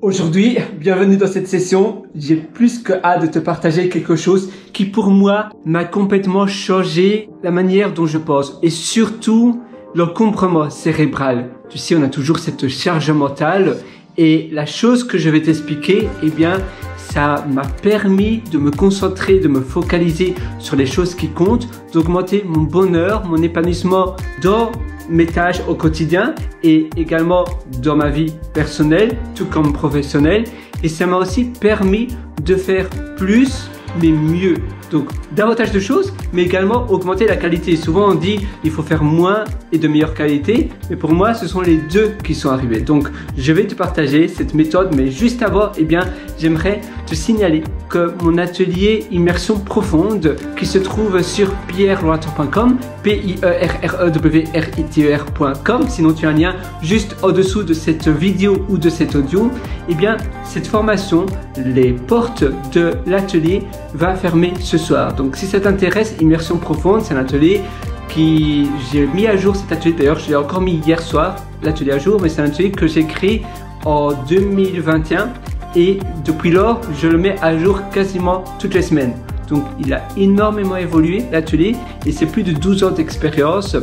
Aujourd'hui, bienvenue dans cette session. J'ai plus que hâte de te partager quelque chose qui pour moi m'a complètement changé la manière dont je pense et surtout l'encombrement cérébral. Tu sais, on a toujours cette charge mentale et la chose que je vais t'expliquer, eh bien, ça m'a permis de me concentrer, de me focaliser sur les choses qui comptent, d'augmenter mon bonheur, mon épanouissement dans mes tâches au quotidien et également dans ma vie personnelle, tout comme professionnelle. Et ça m'a aussi permis de faire plus, mais mieux. Donc, davantage de choses, mais également augmenter la qualité. Souvent, on dit il faut faire moins et de meilleure qualité. Mais pour moi, ce sont les deux qui sont arrivés. Donc, je vais te partager cette méthode. Mais juste avant, eh bien, j'aimerais te signaler que mon atelier Immersion Profonde, qui se trouve sur pierreloratre.com, pierrewriter.com, sinon tu as un lien juste au-dessous de cette vidéo ou de cet audio, eh bien, cette formation, les portes de l'atelier va fermer ce soir. Donc si ça t'intéresse, Immersion Profonde, c'est un atelier qui j'ai mis à jour. Cet atelier d'ailleurs, je l'ai encore mis hier soir, l'atelier à jour, mais c'est un atelier que j'ai créé en 2021 et depuis lors, je le mets à jour quasiment toutes les semaines. Donc il a énormément évolué l'atelier et c'est plus de 12 ans d'expérience.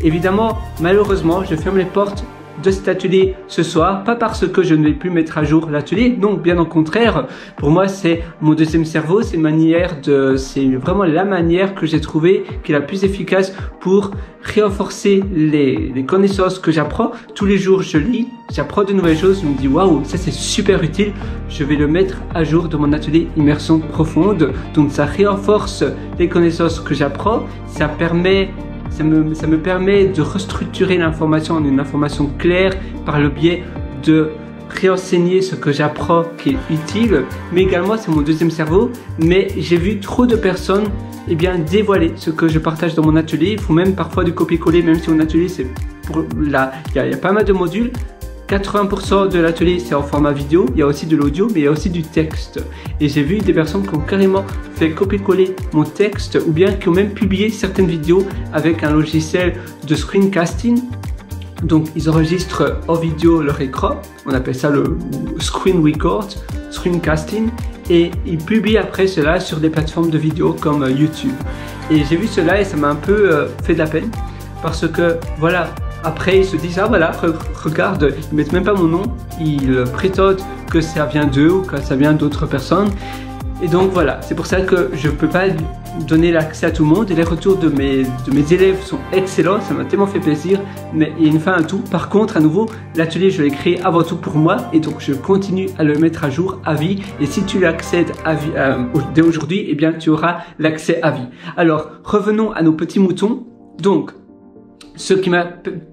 Évidemment, malheureusement, je ferme les portes de cet atelier ce soir, pas parce que je ne vais plus mettre à jour l'atelier, non, bien au contraire. Pour moi, c'est mon deuxième cerveau, c'est vraiment la manière que j'ai trouvé qui est la plus efficace pour renforcer les connaissances que j'apprends. Tous les jours, je lis, j'apprends de nouvelles choses, je me dis waouh, ça c'est super utile, je vais le mettre à jour dans mon atelier Immersion Profonde. Donc ça renforce les connaissances que j'apprends, ça me permet de restructurer l'information en une information claire par le biais de réenseigner ce que j'apprends qui est utile, mais également c'est mon deuxième cerveau. Mais j'ai vu trop de personnes dévoiler ce que je partage dans mon atelier. Il faut même parfois du copier-coller, même si mon atelier c'est il y a pas mal de modules. 80% de l'atelier c'est en format vidéo, il y a aussi de l'audio, mais il y a aussi du texte. Et j'ai vu des personnes qui ont carrément fait copier-coller mon texte ou bien qui ont même publié certaines vidéos avec un logiciel de screencasting. Donc ils enregistrent en vidéo leur écran, on appelle ça le screen record, screencasting, et ils publient après cela sur des plateformes de vidéo comme YouTube. Et j'ai vu cela et ça m'a un peu fait de la peine parce que voilà. Après, ils se disent, ah voilà, regarde, ils mettent même pas mon nom, ils prétendent que ça vient d'eux ou que ça vient d'autres personnes. Et donc voilà, c'est pour ça que je peux pas donner l'accès à tout le monde. Et les retours de mes élèves sont excellents, ça m'a tellement fait plaisir, mais il y a une fin à tout. Par contre, à nouveau, l'atelier, je l'ai créé avant tout pour moi et donc je continue à le mettre à jour à vie. Et si tu accèdes à vie, dès aujourd'hui, eh bien, tu auras l'accès à vie. Alors, revenons à nos petits moutons. Donc, ce qui m'a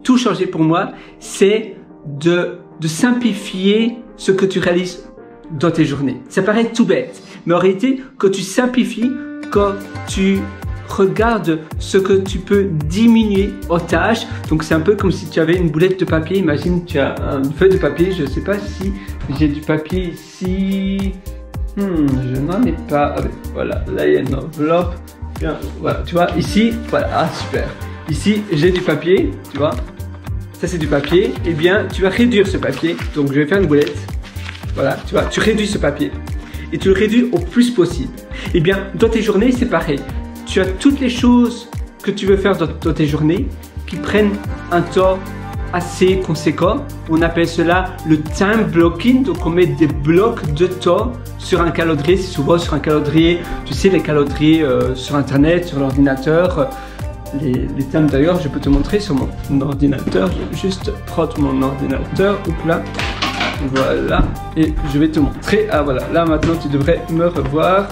tout changé pour moi, c'est de simplifier ce que tu réalises dans tes journées. Ça paraît tout bête, mais en réalité, quand tu simplifies, quand tu regardes ce que tu peux diminuer en tâches, donc c'est un peu comme si tu avais une boulette de papier. Imagine, tu as une feuille de papier, je ne sais pas si j'ai du papier ici. Je n'en ai pas. Ah, voilà, là il y a une enveloppe. Bien, voilà, tu vois, ici, voilà, ah super. Ici, j'ai du papier, tu vois, ça c'est du papier, eh bien, tu vas réduire ce papier, donc je vais faire une boulette, voilà, tu vois, tu réduis ce papier, et tu le réduis au plus possible. Eh bien, dans tes journées, c'est pareil, tu as toutes les choses que tu veux faire dans tes journées qui prennent un temps assez conséquent, on appelle cela le time blocking, donc on met des blocs de temps sur un calendrier, c'est souvent sur un calendrier, tu sais, les calendriers sur internet, sur l'ordinateur. Les thèmes d'ailleurs, je peux te montrer sur mon ordinateur. Je vais juste prendre mon ordinateur. Hop là. Voilà. Et je vais te montrer. Ah voilà. Là maintenant, tu devrais me revoir.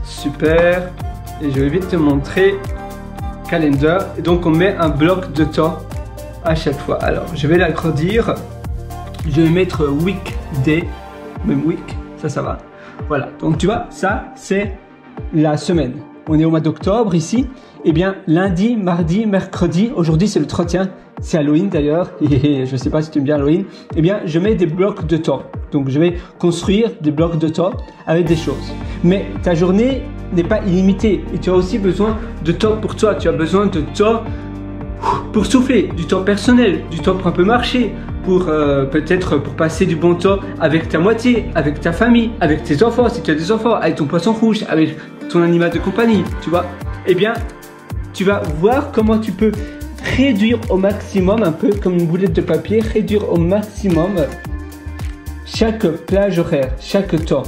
Super. Et je vais vite te montrer Calendar. Et donc, on met un bloc de temps à chaque fois. Alors, je vais l'agrandir. Je vais mettre weekday. Même week. Ça va. Voilà. Donc, tu vois, ça, c'est la semaine. On est au mois d'octobre ici. Eh bien, lundi, mardi, mercredi, aujourd'hui c'est le 31, c'est Halloween d'ailleurs, et je ne sais pas si tu aimes bien Halloween, eh bien, je mets des blocs de temps. Donc, je vais construire des blocs de temps avec des choses. Mais ta journée n'est pas illimitée et tu as aussi besoin de temps pour toi. Tu as besoin de temps pour souffler, du temps personnel, du temps pour un peu marcher, pour peut-être pour passer du bon temps avec ta moitié, avec ta famille, avec tes enfants, si tu as des enfants, avec ton poisson rouge, avec ton animal de compagnie, tu vois. Eh bien, tu vas voir comment tu peux réduire au maximum, un peu comme une boulette de papier, réduire au maximum chaque plage horaire, chaque temps,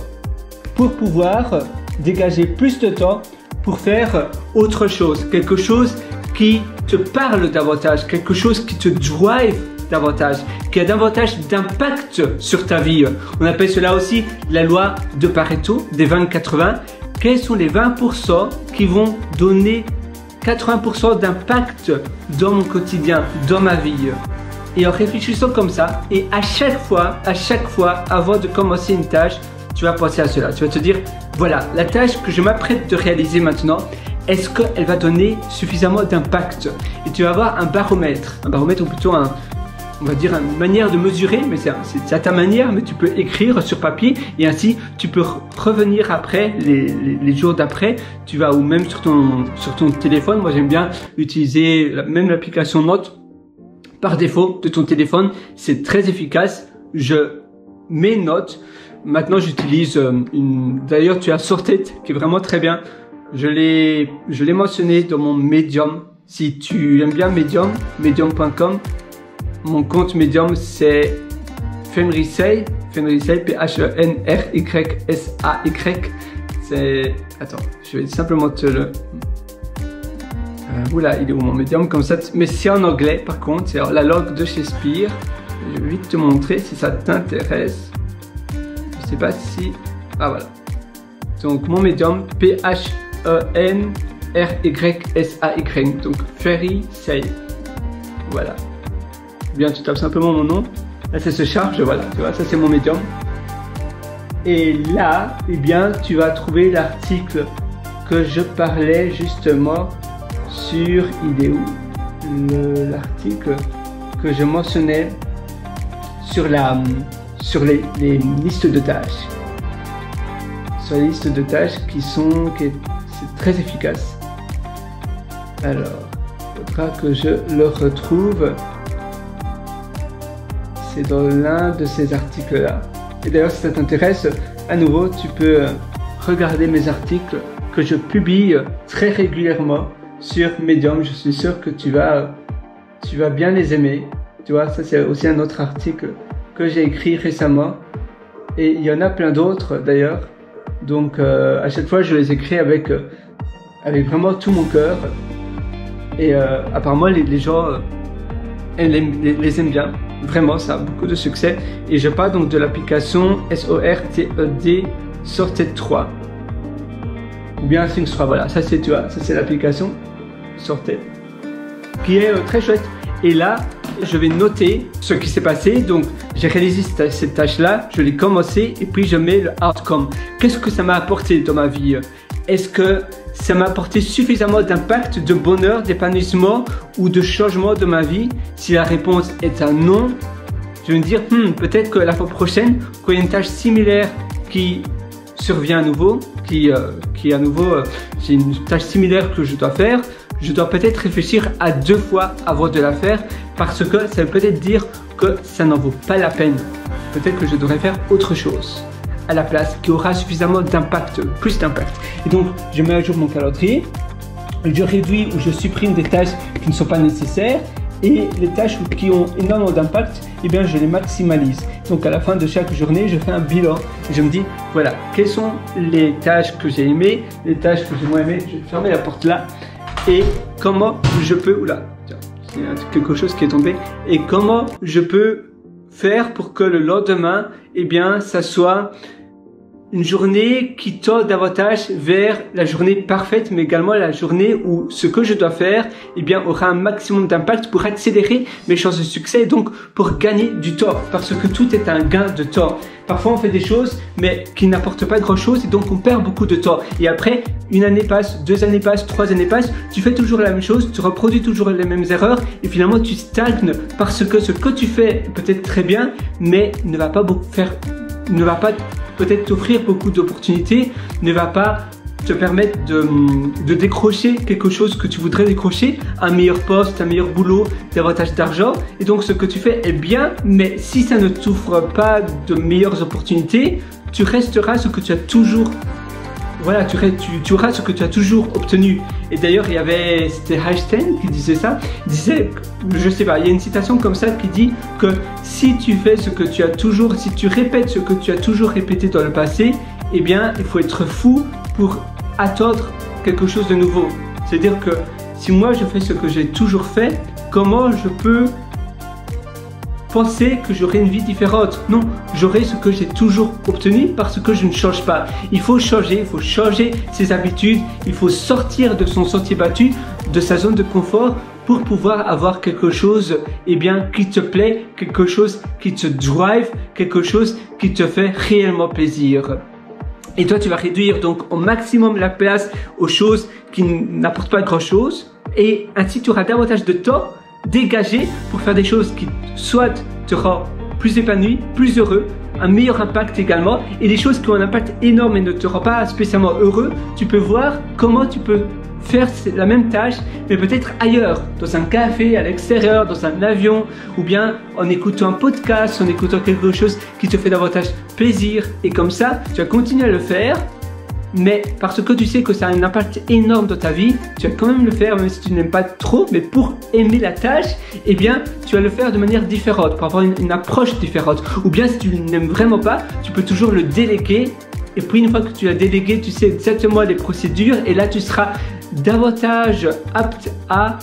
pour pouvoir dégager plus de temps pour faire autre chose, quelque chose qui te parle davantage, quelque chose qui te drive davantage, qui a davantage d'impact sur ta vie. On appelle cela aussi la loi de Pareto, des 20-80. Quels sont les 20% qui vont donner 80% d'impact dans mon quotidien, dans ma vie? Et en réfléchissant comme ça, et à chaque fois, avant de commencer une tâche, tu vas penser à cela. Tu vas te dire, voilà, la tâche que je m'apprête de réaliser maintenant, est-ce qu'elle va donner suffisamment d'impact? Et tu vas avoir un baromètre ou plutôt on va dire une manière de mesurer, mais c'est à ta manière, mais tu peux écrire sur papier et ainsi tu peux revenir après, les jours d'après, tu vas ou même sur ton téléphone. Moi j'aime bien utiliser même l'application Notes par défaut de ton téléphone, c'est très efficace. Je mets Notes. Maintenant j'utilise d'ailleurs tu as Sorted qui est vraiment très bien. Je l'ai mentionné dans mon Medium. Si tu aimes bien Medium, medium.com. Mon compte Medium c'est Fenrisay, P-H-E-N-R-Y-S-A-Y. C'est... Attends, je vais simplement te le... oula, il est où mon Medium comme ça? Mais c'est en anglais par contre, c'est la langue de Shakespeare. Je vais vite te montrer si ça t'intéresse. Je sais pas si... Ah voilà. Donc mon Medium, P-H-E-N-R-Y-S-A-Y. Donc Fenrisay. Voilà. Bien, tu tapes simplement mon nom. Là, ça se charge, voilà. Tu vois, ça c'est mon Medium. Et là, eh bien, tu vas trouver l'article que je parlais justement sur... Il est où? L'article que je mentionnais sur les listes de tâches. Sur les listes de tâches c'est très efficace. Alors, il faudra que je le retrouve. C'est dans l'un de ces articles-là. Et d'ailleurs, si ça t'intéresse, à nouveau, tu peux regarder mes articles que je publie très régulièrement sur Medium. Je suis sûr que tu vas bien les aimer. Tu vois, ça c'est aussi un autre article que j'ai écrit récemment. Et il y en a plein d'autres d'ailleurs. Donc à chaque fois, je les écris avec vraiment tout mon cœur. Et apparemment, les gens les aiment bien. Vraiment, ça a beaucoup de succès. Et je parle donc de l'application SORTED Sorted 3. Ou bien Things 3, voilà. Ça c'est, tu vois, ça c'est l'application Sorted. Qui est très chouette. Et là, je vais noter ce qui s'est passé. Donc, j'ai réalisé cette tâche-là, je l'ai commencé et puis je mets le outcome. Qu'est-ce que ça m'a apporté dans ma vie? Est-ce que ça m'a apporté suffisamment d'impact, de bonheur, d'épanouissement ou de changement de ma vie? Si la réponse est un non, je vais me dire peut-être que la fois prochaine, quand il y a une tâche similaire qui survient à nouveau, j'ai une tâche similaire que je dois faire, je dois peut-être réfléchir à 2 fois avant de la faire parce que ça veut peut-être dire que ça n'en vaut pas la peine. Peut-être que je devrais faire autre chose à la place qui aura suffisamment d'impact, plus d'impact. Et donc, je mets à jour mon calendrier, je réduis ou je supprime des tâches qui ne sont pas nécessaires et les tâches qui ont énormément d'impact, eh bien, je les maximalise. Donc, à la fin de chaque journée, je fais un bilan et je me dis, voilà, quelles sont les tâches que j'ai aimées, les tâches que j'ai moins aimées. Je vais fermer la porte là et comment je peux, oula, tiens, il y a quelque chose qui est tombé, et comment je peux faire pour que le lendemain, eh bien, ça soit une journée qui tend davantage vers la journée parfaite, mais également la journée où ce que je dois faire, eh bien, aura un maximum d'impact pour accélérer mes chances de succès et donc pour gagner du temps, parce que tout est un gain de temps. Parfois, on fait des choses, mais qui n'apportent pas grand-chose et donc on perd beaucoup de temps. Et après, 1 année passe, 2 années passent, 3 années passent, tu fais toujours la même chose, tu reproduis toujours les mêmes erreurs et finalement, tu stagnes parce que ce que tu fais est peut-être très bien, mais ne va pas peut-être t'offrir beaucoup d'opportunités, ne va pas te permettre de décrocher quelque chose que tu voudrais décrocher, un meilleur poste, un meilleur boulot, davantage d'argent. Et donc ce que tu fais est bien, mais si ça ne t'offre pas de meilleures opportunités, tu resteras ce que tu as toujours. Voilà, tu auras ce que tu as toujours obtenu. Et d'ailleurs, c'était Einstein qui disait ça. Il disait, je sais pas, il y a une citation comme ça qui dit que si tu fais ce que tu as toujours, si tu répètes ce que tu as toujours répété dans le passé, eh bien, il faut être fou pour attendre quelque chose de nouveau. C'est-à-dire que si moi je fais ce que j'ai toujours fait, comment je peux penser que j'aurai une vie différente? Non, j'aurai ce que j'ai toujours obtenu parce que je ne change pas. Il faut changer ses habitudes, il faut sortir de son sentier battu, de sa zone de confort pour pouvoir avoir quelque chose qui te plaît, quelque chose qui te drive, quelque chose qui te fait réellement plaisir. Et toi, tu vas réduire donc au maximum la place aux choses qui n'apportent pas grand chose et ainsi tu auras davantage de temps dégagé pour faire des choses qui soit te rendent plus épanoui, plus heureux, un meilleur impact également, et des choses qui ont un impact énorme et ne te rendent pas spécialement heureux, tu peux voir comment tu peux faire la même tâche mais peut-être ailleurs, dans un café, à l'extérieur, dans un avion, ou bien en écoutant un podcast, en écoutant quelque chose qui te fait davantage plaisir, et comme ça tu vas continuer à le faire. Mais parce que tu sais que ça a un impact énorme dans ta vie, tu vas quand même le faire même si tu n'aimes pas trop, mais pour aimer la tâche, eh bien tu vas le faire de manière différente, pour avoir une approche différente. Ou bien si tu n'aimes vraiment pas, tu peux toujours le déléguer, et puis une fois que tu l'as délégué, tu sais exactement les procédures, et là tu seras davantage apte à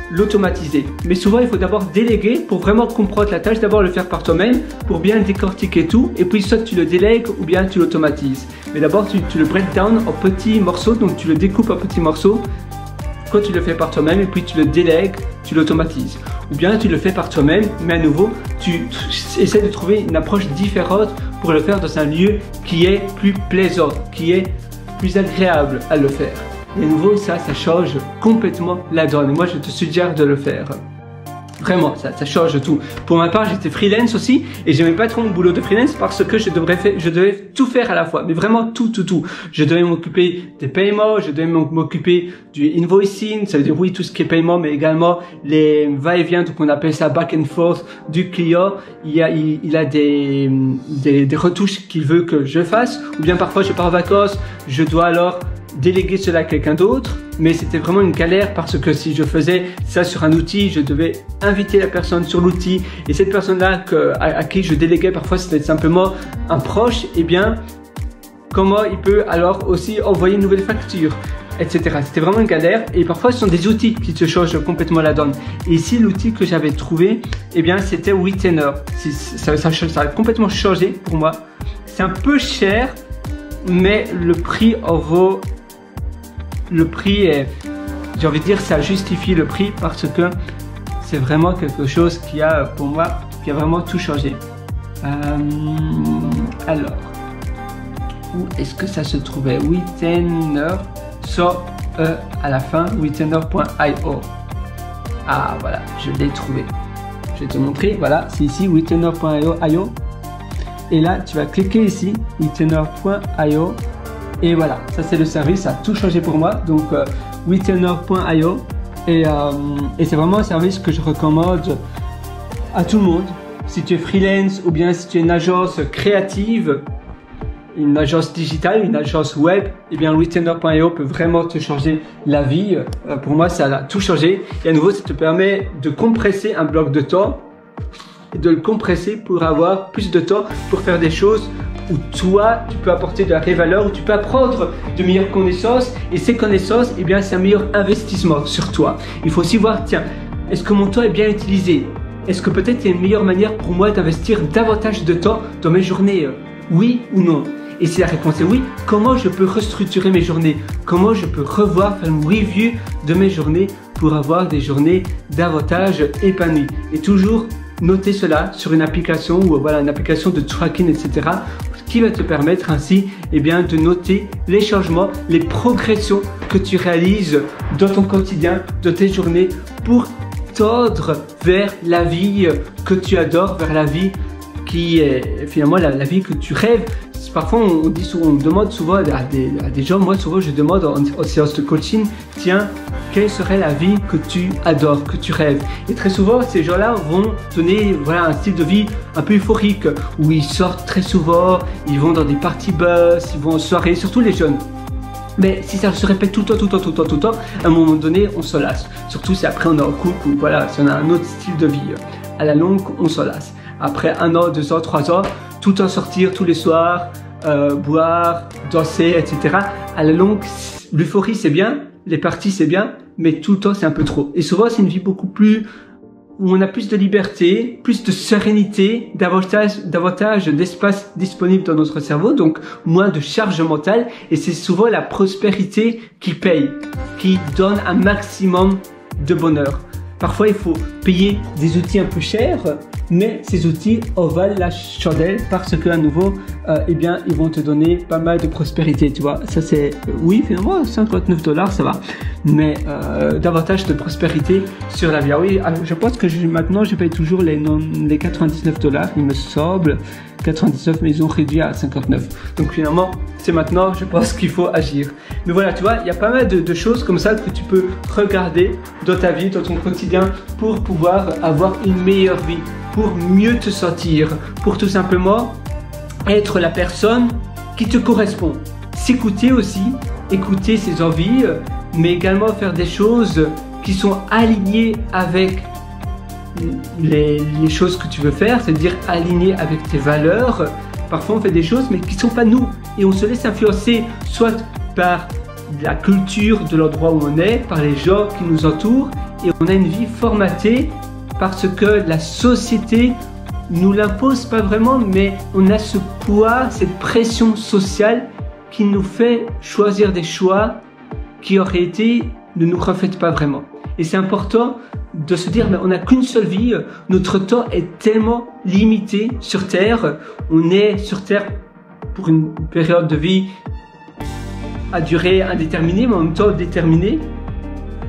l'automatiser. Mais souvent il faut d'abord déléguer pour vraiment comprendre la tâche, d'abord le faire par toi-même pour bien décortiquer tout, et puis soit tu le délègues ou bien tu l'automatises. Mais d'abord tu le break down en petits morceaux, donc tu le découpes en petits morceaux quand tu le fais par toi-même, et puis tu le délègues, tu l'automatises. Ou bien tu le fais par toi-même, mais à nouveau tu essaies de trouver une approche différente pour le faire dans un lieu qui est plus plaisant, qui est plus agréable à le faire. Et à nouveau, ça change complètement la donne. Et moi, je te suggère de le faire. Vraiment, ça change tout. Pour ma part, j'étais freelance aussi et j'aimais pas trop mon boulot de freelance parce que je devais tout faire à la fois. Mais vraiment tout. Je devais m'occuper des paiements, je devais m'occuper du invoicing, ça veut dire oui, tout ce qui est paiement, mais également les va-et-vient, donc on appelle ça back and forth du client. Il a des retouches qu'il veut que je fasse. Ou bien parfois, je pars en vacances, je dois alors déléguer cela à quelqu'un d'autre, mais c'était vraiment une galère parce que si je faisais ça sur un outil, je devais inviter la personne sur l'outil, et cette personne-là à qui je déléguais, parfois c'était simplement un proche, et bien comment il peut alors aussi envoyer une nouvelle facture, etc. C'était vraiment une galère, et parfois ce sont des outils qui te changent complètement la donne. Et ici l'outil que j'avais trouvé, eh bien c'était Wittenner. Ça a complètement changé pour moi. C'est un peu cher, mais le prix en vaut. Le prix est, j'ai envie de dire, ça justifie le prix parce que c'est vraiment quelque chose qui a, pour moi, qui a vraiment tout changé. Alors, où est-ce que ça se trouvait? Wittenner, sans E à la fin, wittenner.io. Ah, voilà, je l'ai trouvé. Je vais te montrer, voilà, c'est ici, wittenner.io. Et là, tu vas cliquer ici, wittenner.io. Et voilà, ça c'est le service, ça a tout changé pour moi. Donc wittenner.io, et c'est vraiment un service que je recommande à tout le monde. Si tu es freelance ou bien si tu es une agence créative, une agence digitale, une agence web, et bien wittenner.io peut vraiment te changer la vie. Pour moi, ça a tout changé. Et à nouveau, ça te permet de compresser un bloc de temps, et de le compresser pour avoir plus de temps pour faire des choses où toi, tu peux apporter de la vraie valeur, où tu peux apprendre de meilleures connaissances, et ces connaissances, eh bien, c'est un meilleur investissement sur toi. Il faut aussi voir, tiens, est-ce que mon temps est bien utilisé? Est-ce que peut-être il y a une meilleure manière pour moi d'investir davantage de temps dans mes journées? Oui ou non? Et si la réponse est oui, comment je peux restructurer mes journées? Comment je peux revoir, faire une review de mes journées pour avoir des journées davantage épanouies? Et toujours noter cela sur une application, ou voilà, une application de tracking, etc., qui va te permettre ainsi, eh bien, de noter les changements, les progressions que tu réalises dans ton quotidien, dans tes journées, pour tendre vers la vie que tu adores, vers la vie qui est finalement la vie que tu rêves. Parfois on demande souvent à des gens, moi souvent je demande en séance de coaching, tiens, quelle serait la vie que tu adores, que tu rêves? Et très souvent ces gens-là vont donner voilà, un style de vie un peu euphorique, où ils sortent très souvent, ils vont dans des parties bus, ils vont en soirée, surtout les jeunes. Mais si ça se répète tout le temps, à un moment donné, on se lasse. Surtout si après on est en couple ou voilà, si on a un autre style de vie. À la longue, on se lasse. Après 1 an, 2 ans, 3 ans, tout le temps sortir tous les soirs, boire, danser, etc. À la longue, l'euphorie c'est bien, les parties c'est bien, mais tout le temps c'est un peu trop. Et souvent c'est une vie beaucoup plus où on a plus de liberté, plus de sérénité, davantage d'espace disponible dans notre cerveau, donc moins de charge mentale. Et c'est souvent la prospérité qui paye, qui donne un maximum de bonheur. Parfois, il faut payer des outils un peu chers, mais ces outils en valent la chandelle parce qu'à nouveau, eh bien, ils vont te donner pas mal de prospérité, tu vois. Ça, c'est, oui, finalement, 59 $, ça va. Mais davantage de prospérité sur la vie. Ah oui, je pense que maintenant, je paye toujours les 99 $, il me semble. 99, mais ils ont réduit à 59. Donc finalement, c'est maintenant, je pense qu'il faut agir. Mais voilà, tu vois, il y a pas mal de choses comme ça que tu peux regarder dans ta vie, dans ton quotidien, pour pouvoir avoir une meilleure vie, pour mieux te sentir, pour tout simplement être la personne qui te correspond. S'écouter aussi, écouter ses envies, mais également faire des choses qui sont alignées avec les choses que tu veux faire, c'est-à-dire aligné avec tes valeurs. Parfois on fait des choses mais qui ne sont pas nous et on se laisse influencer soit par la culture de l'endroit où on est, par les gens qui nous entourent, et on a une vie formatée parce que la société nous l'impose pas vraiment, mais on a ce poids, cette pression sociale qui nous fait choisir des choix qui auraient été, ne nous reflètent pas vraiment. Et c'est important de se dire, mais on n'a qu'une seule vie, notre temps est tellement limité sur Terre, on est sur Terre pour une période de vie à durée indéterminée, mais en même temps déterminée,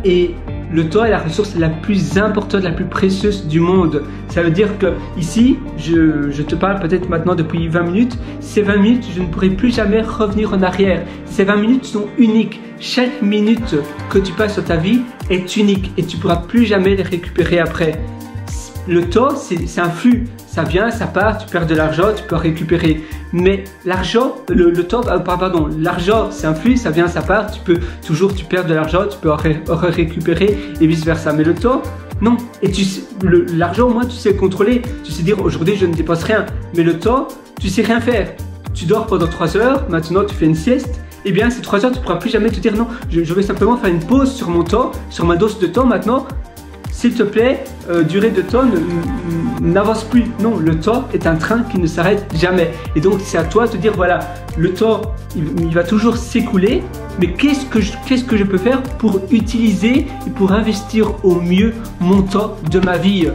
et le temps est la ressource la plus importante, la plus précieuse du monde. Ça veut dire que ici, je te parle peut-être maintenant depuis 20 minutes, ces 20 minutes, je ne pourrai plus jamais revenir en arrière. Ces 20 minutes sont uniques. Chaque minute que tu passes dans ta vie est unique et tu ne pourras plus jamais les récupérer après. Le temps, c'est un flux. Ça vient, ça part, tu perds de l'argent, tu peux récupérer. Mais l'argent, l'argent, c'est un flux, ça vient, ça part, tu perds de l'argent, tu peux récupérer et vice versa. Mais le temps, non. Et l'argent, au moins, tu sais le contrôler. Tu sais dire, aujourd'hui, je ne dépense rien. Mais le temps, tu sais rien faire. Tu dors pendant 3 heures, maintenant tu fais une sieste. Eh bien, ces 3 heures, tu ne pourras plus jamais te dire non. Je vais simplement faire une pause sur mon temps, sur ma dose de temps maintenant. S'il te plaît, durée de temps, n'avance plus. Non, le temps est un train qui ne s'arrête jamais. Et donc, c'est à toi de te dire, voilà, le temps, il va toujours s'écouler, mais qu'est-ce que je peux faire pour utiliser et pour investir au mieux mon temps de ma vie?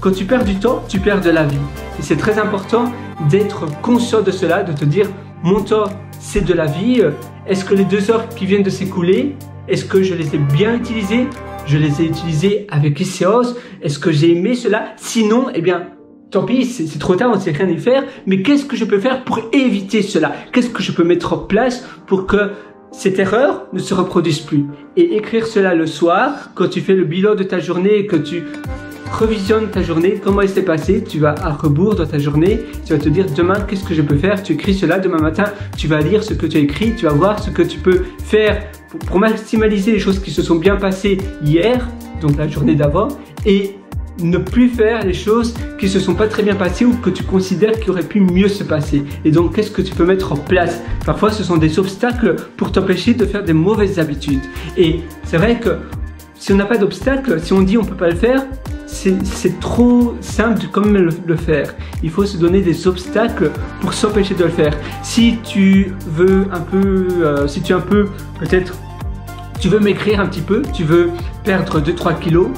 Quand tu perds du temps, tu perds de la vie. Et c'est très important d'être conscient de cela, de te dire, mon temps, c'est de la vie. Est-ce que les 2 heures qui viennent de s'écouler, est-ce que je les ai bien utilisées? Je les ai utilisés avec séance. Est-ce que j'ai aimé cela? Sinon, eh bien, tant pis, c'est trop tard, on ne sait rien y faire. Mais qu'est-ce que je peux faire pour éviter cela? Qu'est-ce que je peux mettre en place pour que cette erreur ne se reproduise plus? Et écrire cela le soir, quand tu fais le bilan de ta journée et que tu revisionnes ta journée, comment elle s'est passée, tu vas à rebours dans ta journée, tu vas te dire demain qu'est-ce que je peux faire, tu écris cela, demain matin tu vas lire ce que tu as écrit, tu vas voir ce que tu peux faire pour maximaliser les choses qui se sont bien passées hier, donc la journée d'avant, et ne plus faire les choses qui se sont pas très bien passées ou que tu considères qu'il aurait pu mieux se passer. Et donc qu'est-ce que tu peux mettre en place? Parfois ce sont des obstacles pour t'empêcher de faire des mauvaises habitudes. Et c'est vrai que si on n'a pas d'obstacle, si on dit on peut pas le faire, c'est trop simple de quand même le faire. Il faut se donner des obstacles pour s'empêcher de le faire. Si tu veux un peu, peut-être, tu veux maigrir un petit peu, tu veux perdre 2-3 kilos,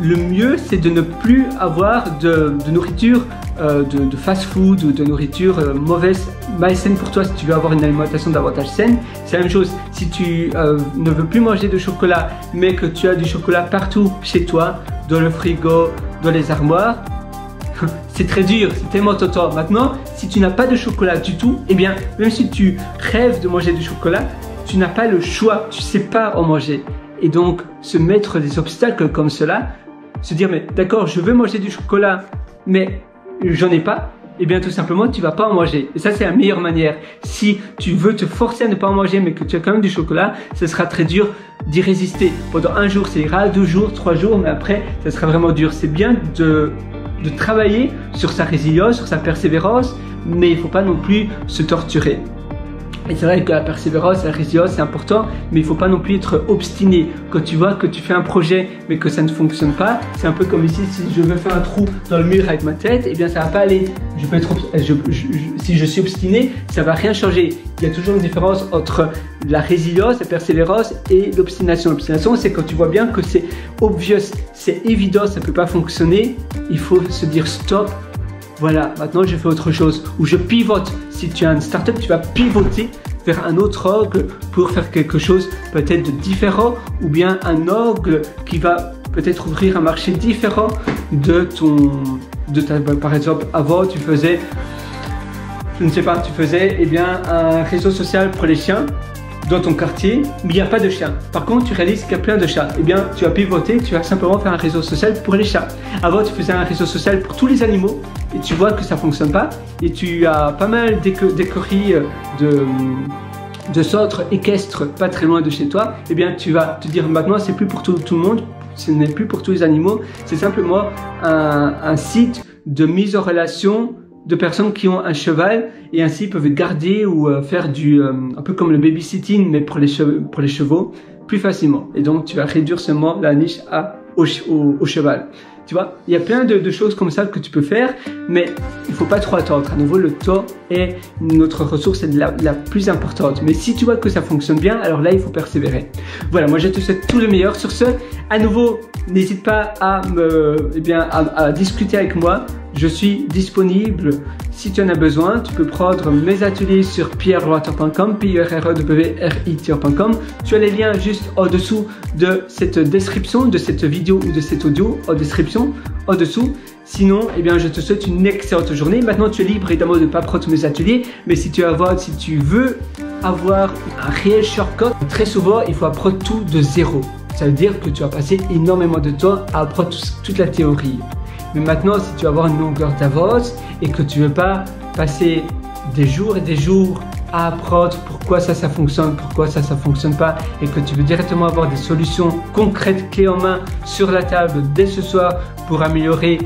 le mieux c'est de ne plus avoir de nourriture de fast-food ou de nourriture mauvaise, malsaine pour toi. Si tu veux avoir une alimentation davantage saine, c'est la même chose. Si tu ne veux plus manger de chocolat mais que tu as du chocolat partout chez toi, dans le frigo, dans les armoires, c'est très dur, c'est tellement tentant. Maintenant, si tu n'as pas de chocolat du tout, eh bien, même si tu rêves de manger du chocolat, tu n'as pas le choix, tu ne sais pas en manger. Et donc, se mettre des obstacles comme cela, se dire, mais d'accord, je veux manger du chocolat, mais j'en ai pas, eh bien tout simplement tu vas pas en manger. Et ça c'est la meilleure manière. Si tu veux te forcer à ne pas en manger mais que tu as quand même du chocolat, ce sera très dur d'y résister. Pendant un jour ça ira, 2 jours, 3 jours, mais après ça sera vraiment dur. C'est bien de travailler sur sa résilience, sur sa persévérance, mais il ne faut pas non plus se torturer. Et c'est vrai que la persévérance, la résilience c'est important, mais il ne faut pas non plus être obstiné. Quand tu vois que tu fais un projet mais que ça ne fonctionne pas, c'est un peu comme ici, si je veux faire un trou dans le mur avec ma tête, eh bien ça va pas aller. Si je suis obstiné, ça va rien changer. Il y a toujours une différence entre la résilience, la persévérance et l'obstination. L'obstination c'est quand tu vois bien que c'est obvious, c'est évident, ça ne peut pas fonctionner, il faut se dire stop. Voilà, maintenant je fais autre chose, ou je pivote. Si tu as une startup, tu vas pivoter vers un autre angle pour faire quelque chose peut-être de différent, ou bien un angle qui va peut-être ouvrir un marché différent par exemple, avant tu faisais, je ne sais pas, tu faisais un réseau social pour les chiens dans ton quartier, mais il n'y a pas de chiens. Par contre, tu réalises qu'il y a plein de chats. Eh bien, tu vas pivoter, tu vas simplement faire un réseau social pour les chats. Avant, tu faisais un réseau social pour tous les animaux et tu vois que ça ne fonctionne pas. Et tu as pas mal d'écuries de centres équestres pas très loin de chez toi. Eh bien, tu vas te dire maintenant, c'est plus pour tout le monde, ce n'est plus pour tous les animaux. C'est simplement un site de mise en relation de personnes qui ont un cheval et ainsi peuvent garder ou faire un peu comme le babysitting mais pour les chevaux plus facilement. Et donc tu vas réduire seulement la niche au cheval. Tu vois, il y a plein de choses comme ça que tu peux faire, mais il ne faut pas trop attendre. À nouveau, le temps est notre ressource la plus importante. Mais si tu vois que ça fonctionne bien, alors là, il faut persévérer. Voilà, moi je te souhaite tout le meilleur. Sur ce, à nouveau, n'hésite pas à discuter avec moi. Je suis disponible si tu en as besoin. Tu peux prendre mes ateliers sur pierreloiter.com, pierrewrit.com. Tu as les liens juste en dessous de cette description, de cette vidéo ou de cet audio, en description, en dessous. Sinon, eh bien, je te souhaite une excellente journée. Maintenant, tu es libre évidemment de ne pas prendre mes ateliers, mais si tu veux avoir un réel shortcut, très souvent, il faut apprendre tout de zéro. Ça veut dire que tu vas passer énormément de temps à apprendre toute la théorie. Mais maintenant, si tu veux avoir une longueur d'avance et que tu ne veux pas passer des jours et des jours à apprendre pourquoi ça fonctionne, pourquoi ça fonctionne pas, et que tu veux directement avoir des solutions concrètes, clés en main sur la table dès ce soir pour améliorer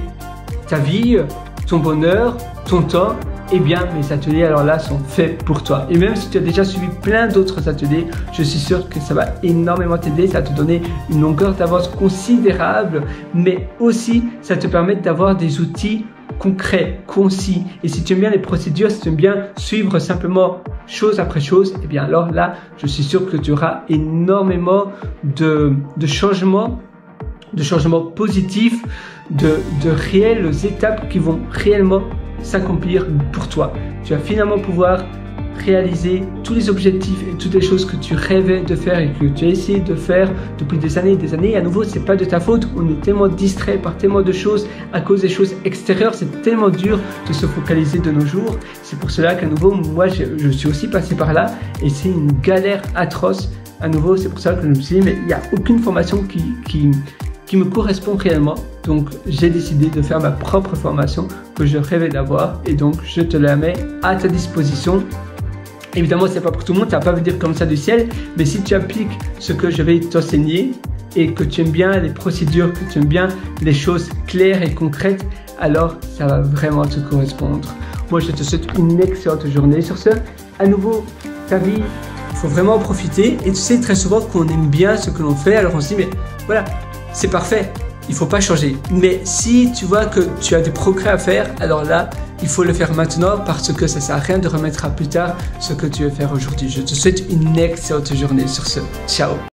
ta vie, ton bonheur, ton temps, eh bien mes ateliers alors là sont faits pour toi. Et même si tu as déjà suivi plein d'autres ateliers, je suis sûr que ça va énormément t'aider, ça va te donner une longueur d'avance considérable, mais aussi ça te permet d'avoir des outils concrets, concis. Et si tu aimes bien les procédures, si tu aimes bien suivre simplement chose après chose, eh bien alors là, je suis sûr que tu auras énormément de changements positifs, de réelles étapes qui vont réellement s'accomplir pour toi. Tu vas finalement pouvoir réaliser tous les objectifs et toutes les choses que tu rêvais de faire et que tu as essayé de faire depuis des années et des années. Et à nouveau, c'est pas de ta faute. On est tellement distrait par tellement de choses à cause des choses extérieures. C'est tellement dur de se focaliser de nos jours. C'est pour cela qu'à nouveau, moi, je suis aussi passé par là et c'est une galère atroce. À nouveau, c'est pour ça que je me suis dit, mais il n'y a aucune formation qui me correspond réellement. Donc j'ai décidé de faire ma propre formation que je rêvais d'avoir et donc je te la mets à ta disposition. Évidemment, c'est pas pour tout le monde, ça va pas venir comme ça du ciel, mais si tu appliques ce que je vais t'enseigner et que tu aimes bien les procédures, que tu aimes bien les choses claires et concrètes, alors ça va vraiment te correspondre. Moi, je te souhaite une excellente journée. Sur ce, à nouveau, ta vie, il faut vraiment en profiter. Et tu sais, très souvent qu'on aime bien ce que l'on fait, alors on se dit, mais voilà, c'est parfait, il ne faut pas changer. Mais si tu vois que tu as des progrès à faire, alors là, il faut le faire maintenant parce que ça ne sert à rien de remettre à plus tard ce que tu veux faire aujourd'hui. Je te souhaite une excellente journée sur ce. Ciao.